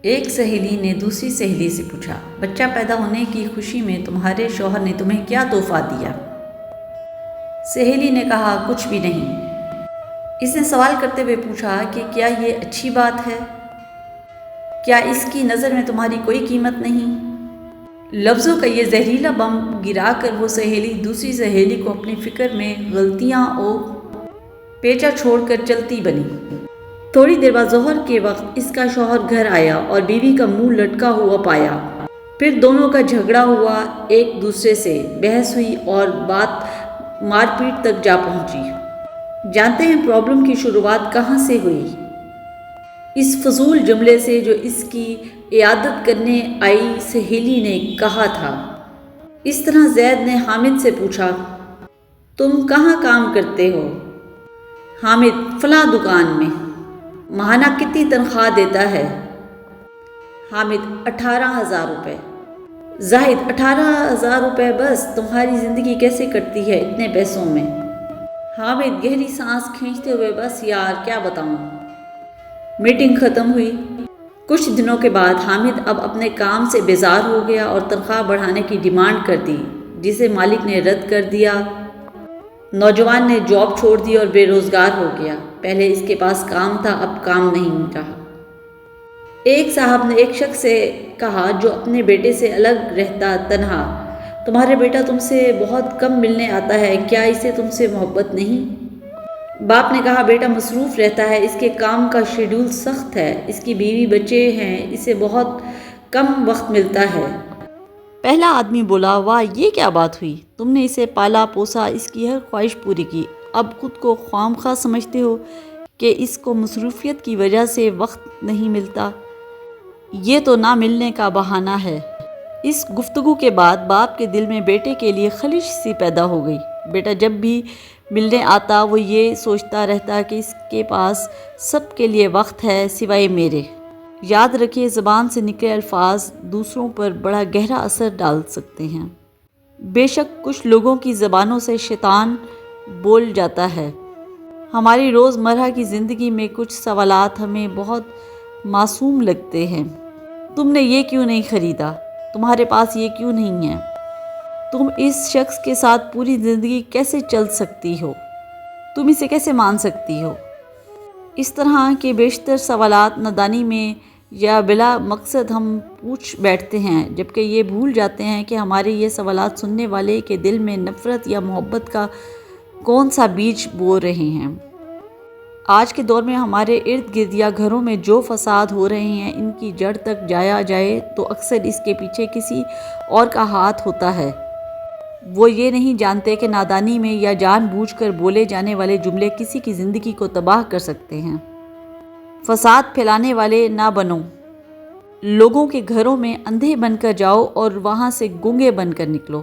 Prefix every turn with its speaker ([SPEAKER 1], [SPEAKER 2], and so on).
[SPEAKER 1] ایک سہیلی نے دوسری سہیلی سے پوچھا، بچہ پیدا ہونے کی خوشی میں تمہارے شوہر نے تمہیں کیا تحفہ دیا؟ سہیلی نے کہا، کچھ بھی نہیں۔ اس نے سوال کرتے ہوئے پوچھا کہ کیا یہ اچھی بات ہے؟ کیا اس کی نظر میں تمہاری کوئی قیمت نہیں؟ لفظوں کا یہ زہریلا بم گرا کر وہ سہیلی دوسری سہیلی کو اپنی فکر میں غلطیاں اور پیچا چھوڑ کر چلتی بنی۔ تھوڑی دیر بعد ظہر کے وقت اس کا شوہر گھر آیا اور بیوی کا منہ لٹکا ہوا پایا۔ پھر دونوں کا جھگڑا ہوا، ایک دوسرے سے بحث ہوئی اور بات مار پیٹ تک جا پہنچی۔ جانتے ہیں پرابلم کی شروعات کہاں سے ہوئی؟ اس فضول جملے سے جو اس کی عیادت کرنے آئی سہیلی نے کہا تھا۔ اس طرح زید نے حامد سے پوچھا، تم کہاں کام کرتے ہو؟ حامد، فلاں دکان میں۔ ماہانہ کتنی تنخواہ دیتا ہے؟ حامد، 18,000 روپے۔ زاہد، 18,000 روپے بس؟ تمہاری زندگی کیسے کٹتی ہے اتنے پیسوں میں؟ حامد گہری سانس کھینچتے ہوئے، بس یار کیا بتاؤں۔ میٹنگ ختم ہوئی۔ کچھ دنوں کے بعد حامد اب اپنے کام سے بیزار ہو گیا اور تنخواہ بڑھانے کی ڈیمانڈ کر دی، جسے مالک نے رد کر دیا۔ نوجوان نے جاب چھوڑ دی اور بے روزگار ہو گیا۔ پہلے اس کے پاس کام تھا، اب کام نہیں رہا۔ ایک صاحب نے ایک شخص سے کہا جو اپنے بیٹے سے الگ رہتا تنہا، تمہارا بیٹا تم سے بہت کم ملنے آتا ہے، کیا اسے تم سے محبت نہیں؟ باپ نے کہا، بیٹا مصروف رہتا ہے، اس کے کام کا شیڈول سخت ہے، اس کی بیوی بچے ہیں، اسے بہت کم وقت ملتا ہے۔ پہلا آدمی بولا، واہ یہ کیا بات ہوئی، تم نے اسے پالا پوسا، اس کی ہر خواہش پوری کی، اب خود کو خواہ مخواہ سمجھتے ہو کہ اس کو مصروفیت کی وجہ سے وقت نہیں ملتا؟ یہ تو نہ ملنے کا بہانہ ہے۔ اس گفتگو کے بعد باپ کے دل میں بیٹے کے لیے خلش سی پیدا ہو گئی۔ بیٹا جب بھی ملنے آتا وہ یہ سوچتا رہتا کہ اس کے پاس سب کے لیے وقت ہے سوائے میرے۔ یاد رکھیے، زبان سے نکلے الفاظ دوسروں پر بڑا گہرا اثر ڈال سکتے ہیں۔ بے شک کچھ لوگوں کی زبانوں سے شیطان بول جاتا ہے۔ ہماری روزمرہ کی زندگی میں کچھ سوالات ہمیں بہت معصوم لگتے ہیں۔ تم نے یہ کیوں نہیں خریدا؟ تمہارے پاس یہ کیوں نہیں ہے؟ تم اس شخص کے ساتھ پوری زندگی کیسے چل سکتی ہو؟ تم اسے کیسے مان سکتی ہو؟ اس طرح کے بیشتر سوالات نادانی میں یا بلا مقصد ہم پوچھ بیٹھتے ہیں، جبکہ یہ بھول جاتے ہیں کہ ہمارے یہ سوالات سننے والے کے دل میں نفرت یا محبت کا کون سا بیج بو رہے ہیں۔ آج کے دور میں ہمارے ارد گرد یا گھروں میں جو فساد ہو رہے ہیں، ان کی جڑ تک جایا جائے تو اکثر اس کے پیچھے کسی اور کا ہاتھ ہوتا ہے۔ وہ یہ نہیں جانتے کہ نادانی میں یا جان بوجھ کر بولے جانے والے جملے کسی کی زندگی کو تباہ کر سکتے ہیں۔ فساد پھیلانے والے نہ بنو۔ لوگوں کے گھروں میں اندھے بن کر جاؤ اور وہاں سے گونگے بن کر نکلو۔